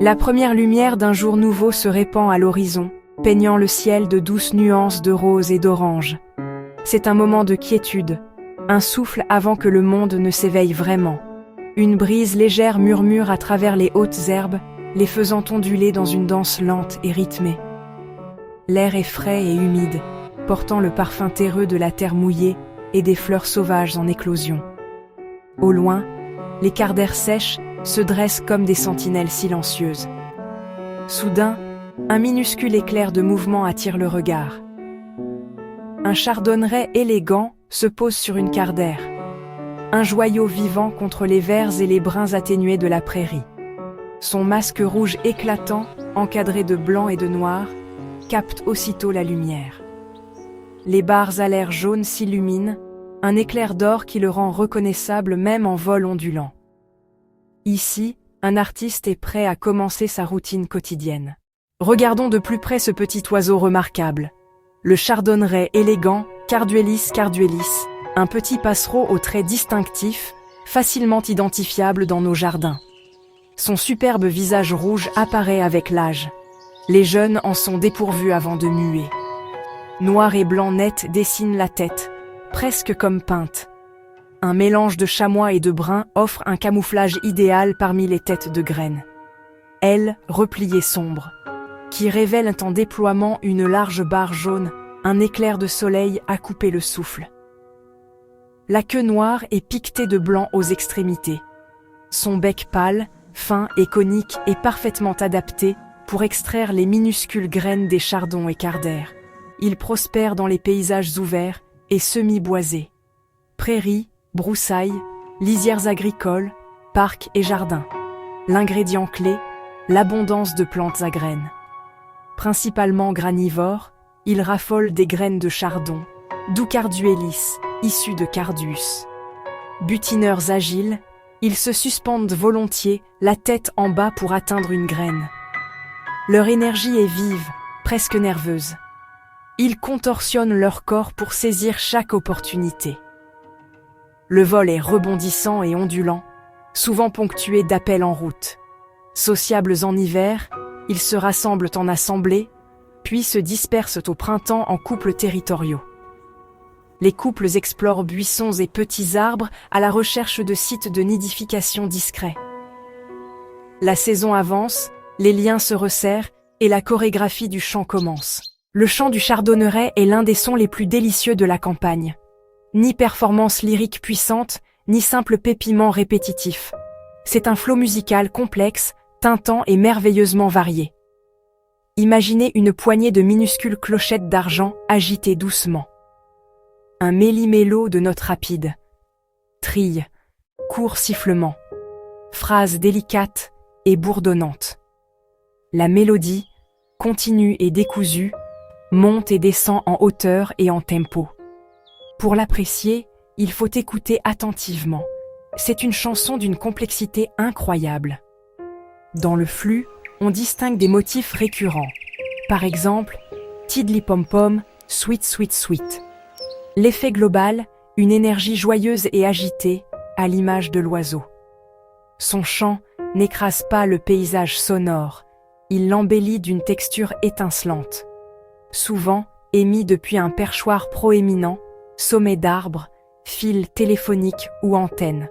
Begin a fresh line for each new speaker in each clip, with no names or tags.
La première lumière d'un jour nouveau se répand à l'horizon, peignant le ciel de douces nuances de rose et d'orange. C'est un moment de quiétude, un souffle avant que le monde ne s'éveille vraiment. Une brise légère murmure à travers les hautes herbes, les faisant onduler dans une danse lente et rythmée. L'air est frais et humide, portant le parfum terreux de la terre mouillée et des fleurs sauvages en éclosion. Au loin, les cardères sèches se dressent comme des sentinelles silencieuses. Soudain, un minuscule éclair de mouvement attire le regard. Un chardonneret élégant se pose sur une cardère, un joyau vivant contre les verts et les bruns atténués de la prairie. Son masque rouge éclatant, encadré de blanc et de noir, capte aussitôt la lumière. Les barres à l'air jaune s'illuminent, un éclair d'or qui le rend reconnaissable même en vol ondulant. Ici, un artiste est prêt à commencer sa routine quotidienne. Regardons de plus près ce petit oiseau remarquable. Le chardonneret élégant, Carduelis carduelis, un petit passereau aux traits distinctifs, facilement identifiable dans nos jardins. Son superbe visage rouge apparaît avec l'âge. Les jeunes en sont dépourvus avant de muer. Noir et blanc net dessinent la tête, presque comme peinte. Un mélange de chamois et de brun offre un camouflage idéal parmi les têtes de graines. Ailes repliées sombres, qui révèlent en déploiement une large barre jaune, un éclair de soleil à couper le souffle. La queue noire est piquetée de blanc aux extrémités. Son bec pâle, fin et conique est parfaitement adapté pour extraire les minuscules graines des chardons et cardères. Il prospère dans les paysages ouverts et semi-boisés. Prairies, broussailles, lisières agricoles, parcs et jardins. L'ingrédient clé, l'abondance de plantes à graines. Principalement granivore, il raffole des graines de chardon, d'où Carduelis, issus de Carduus. Butineurs agiles, ils se suspendent volontiers, la tête en bas pour atteindre une graine. Leur énergie est vive, presque nerveuse. Ils contorsionnent leur corps pour saisir chaque opportunité. Le vol est rebondissant et ondulant, souvent ponctué d'appels en route. Sociables en hiver, ils se rassemblent en assemblées, puis se dispersent au printemps en couples territoriaux. Les couples explorent buissons et petits arbres à la recherche de sites de nidification discrets. La saison avance, les liens se resserrent et la chorégraphie du chant commence. Le chant du chardonneret est l'un des sons les plus délicieux de la campagne. Ni performance lyrique puissante, ni simple pépiment répétitif. C'est un flot musical complexe, tintant et merveilleusement varié. Imaginez une poignée de minuscules clochettes d'argent agitées doucement. Un méli-mélo de notes rapides. Trilles, courts sifflements. Phrases délicates et bourdonnantes. La mélodie, continue et décousue, monte et descend en hauteur et en tempo. Pour l'apprécier, il faut écouter attentivement. C'est une chanson d'une complexité incroyable. Dans le flux, on distingue des motifs récurrents. Par exemple, Tidli-pom-pom, sweet sweet sweet. L'effet global, une énergie joyeuse et agitée, à l'image de l'oiseau. Son chant n'écrase pas le paysage sonore, il l'embellit d'une texture étincelante. Souvent, émis depuis un perchoir proéminent, sommet d'arbres, fils téléphoniques ou antennes.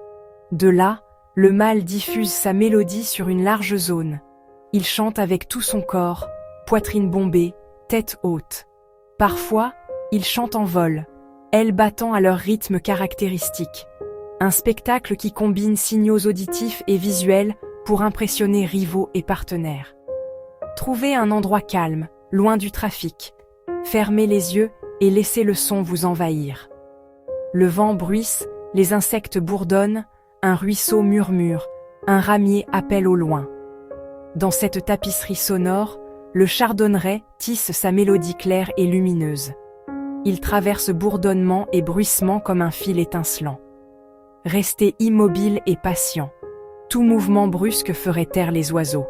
De là, le mâle diffuse sa mélodie sur une large zone. Il chante avec tout son corps, poitrine bombée, tête haute. Parfois, il chante en vol, ailes battant à leur rythme caractéristique. Un spectacle qui combine signaux auditifs et visuels pour impressionner rivaux et partenaires. Trouvez un endroit calme, loin du trafic. Fermez les yeux et laissez le son vous envahir. Le vent bruisse, les insectes bourdonnent, un ruisseau murmure, un ramier appelle au loin. Dans cette tapisserie sonore, le chardonneret tisse sa mélodie claire et lumineuse. Il traverse bourdonnement et bruissement comme un fil étincelant. Restez immobile et patient. Tout mouvement brusque ferait taire les oiseaux.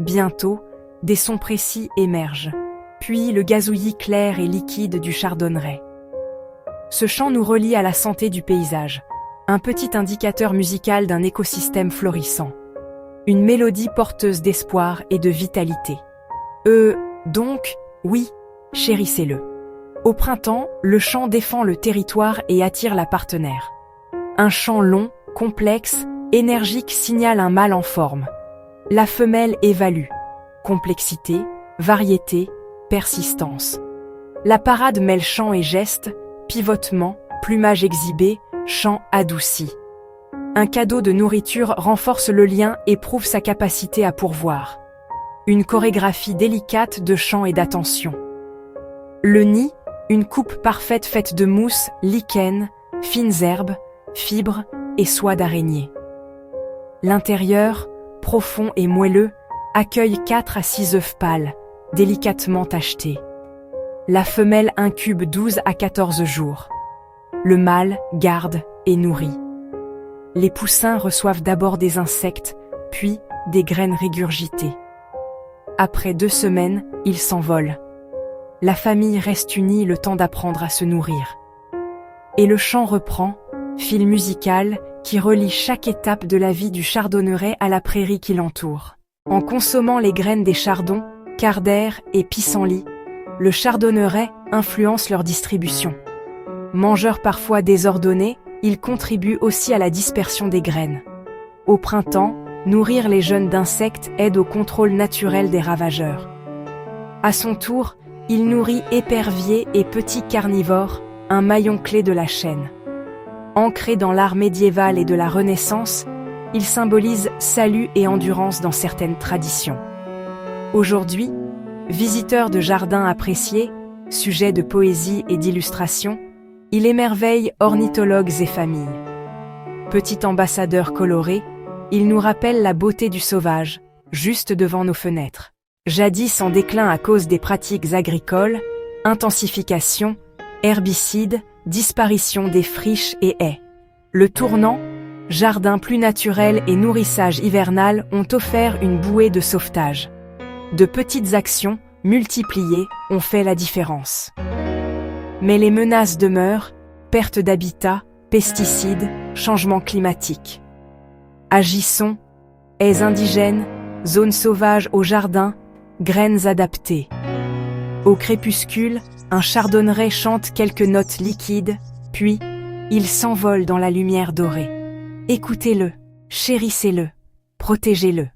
Bientôt, des sons précis émergent, puis le gazouillis clair et liquide du chardonneret. Ce chant nous relie à la santé du paysage, un petit indicateur musical d'un écosystème florissant. Une mélodie porteuse d'espoir et de vitalité. Donc, oui, chérissez-le. Au printemps, le chant défend le territoire et attire la partenaire. Un chant long, complexe, énergique signale un mâle en forme. La femelle évalue. Complexité, variété, persistance. La parade mêle chant et geste, pivotement, plumage exhibé, chant adouci. Un cadeau de nourriture renforce le lien et prouve sa capacité à pourvoir. Une chorégraphie délicate de chant et d'attention. Le nid, une coupe parfaite faite de mousse, lichen, fines herbes, fibres et soie d'araignée. L'intérieur, profond et moelleux, accueille 4 à 6 œufs pâles, délicatement tachetés. La femelle incube 12 à 14 jours. Le mâle garde et nourrit. Les poussins reçoivent d'abord des insectes, puis des graines régurgitées. Après 2 semaines, ils s'envolent. La famille reste unie le temps d'apprendre à se nourrir. Et le chant reprend, fil musical qui relie chaque étape de la vie du chardonneret à la prairie qui l'entoure. En consommant les graines des chardons, cardère et pissenlit, le chardonneret influence leur distribution. Mangeurs parfois désordonnés, ils contribuent aussi à la dispersion des graines. Au printemps, nourrir les jeunes d'insectes aide au contrôle naturel des ravageurs. À son tour, il nourrit éperviers et petits carnivores, un maillon clé de la chaîne. Ancré dans l'art médiéval et de la Renaissance, il symbolise salut et endurance dans certaines traditions. Aujourd'hui, visiteur de jardins appréciés, sujet de poésie et d'illustration, il émerveille ornithologues et familles. Petit ambassadeur coloré, il nous rappelle la beauté du sauvage, juste devant nos fenêtres. Jadis en déclin à cause des pratiques agricoles, intensification, herbicides, disparition des friches et haies. Le tournant, jardin plus naturel et nourrissage hivernal ont offert une bouée de sauvetage. De petites actions, multipliées, ont fait la différence. Mais les menaces demeurent, perte d'habitat, pesticides, changement climatique. Agissons, haies indigènes, zones sauvages au jardin, graines adaptées. Au crépuscule, un chardonneret chante quelques notes liquides, puis, il s'envole dans la lumière dorée. Écoutez-le, chérissez-le, protégez-le.